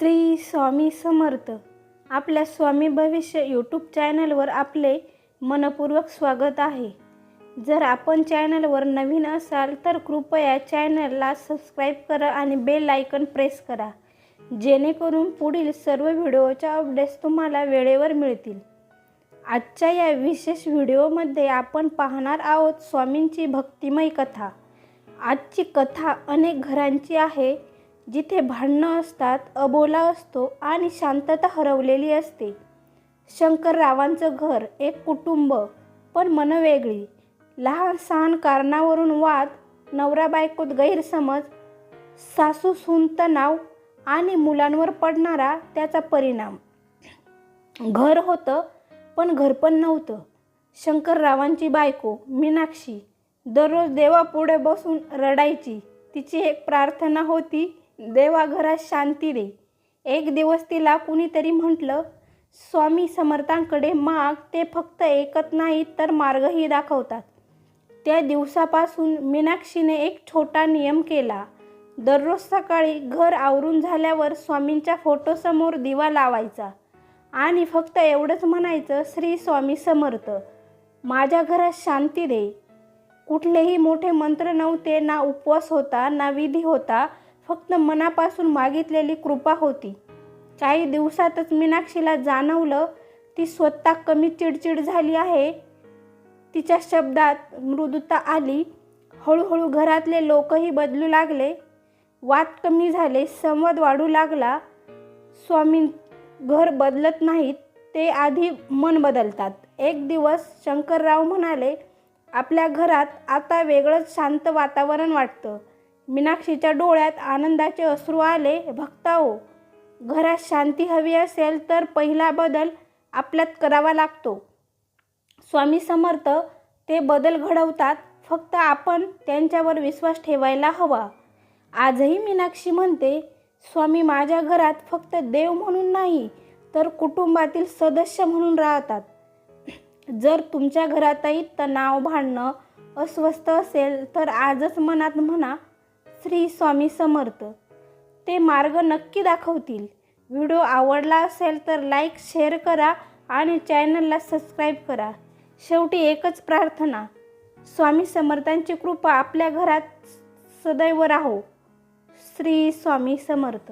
श्री स्वामी समर्थ. आपल्या स्वामी भविष्य यूट्यूब चॅनलवर आपले मनपूर्वक स्वागत आहे. जर आपण चॅनलवर नवीन असाल तर कृपया चॅनलला सबस्क्राईब करा आणि बेल आयकॉन प्रेस करा, जेणेकरून पुढील सर्व व्हिडिओच्या अपडेट्स तुम्हाला वेळेवर मिळतील. आजच्या या विशेष व्हिडिओमध्ये आपण पाहणार आहोत स्वामींची भक्तिमय कथा. आजची कथा अनेक घरांची आहे, जिथे भांडणं असतात, अबोला असतो आणि शांतता हरवलेली असते. शंकररावांचं घर एक कुटुंब, पण मनं वेगळी. लहान सहान कारणावरून वाद, नवरा बायकोत गैरसमज, सासू सून तणाव आणि मुलांवर पडणारा त्याचा परिणाम. घर होतं पण घरपण नव्हतं. शंकररावांची बायको मीनाक्षी दररोज देवापुढे बसून रडायची. तिची एक प्रार्थना होती, देवा घरात शांती दे. एक दिवस तिला कुणीतरी म्हटलं, स्वामी समर्थांकडे माग, ते फक्त ऐकत नाहीत तर मार्गही दाखवतात. त्या दिवसापासून मीनाक्षीने एक छोटा नियम केला. दररोज सकाळी घर आवरून झाल्यावर स्वामींच्या फोटोसमोर दिवा लावायचा आणि फक्त एवढंच म्हणायचं, श्री स्वामी समर्थ, माझ्या घरात शांती दे. कुठलेही मोठे मंत्र नव्हते, ना उपवास होता, ना विधी होता, फक्त मनापासून मागितलेली कृपा होती. काही दिवसातच मीनाक्षीला जाणवलं, ती स्वतः कमी चिडचिड झाली आहे. तिच्या शब्दात मृदुता आली. हळूहळू घरातले लोकही बदलू लागले. वाद कमी झाले, संवाद वाढू लागला. स्वामी घर बदलत नाहीत, ते आधी मन बदलतात. एक दिवस शंकरराव म्हणाले, आपल्या घरात आता वेगळंच शांत वातावरण वाटतं. मीनाक्षीच्या डोळ्यात आनंदाचे अश्रू आले. भक्ताओ, घरात शांती हवी असेल तर पहिला बदल आपल्यात करावा लागतो. स्वामी समर्थ ते बदल घडवतात, फक्त आपण त्यांच्यावर विश्वास ठेवायला हवा. आजही मीनाक्षी म्हणते, स्वामी माझ्या घरात फक्त देव म्हणून नाही, तर कुटुंबातील सदस्य म्हणून राहतात. जर तुमच्या घरातही तणाव, भांडणं, अस्वस्थ असेल तर आजच मनात म्हणा, श्री स्वामी समर्थ. ते मार्ग नक्की दाखवतील. व्हिडिओ आवडला असेल तर लाईक, शेअर करा आणि चॅनलला सबस्क्राईब करा. शेवटी एकच प्रार्थना, स्वामी समर्थांची कृपा आपल्या घरात सदैव राहो. श्री स्वामी समर्थ.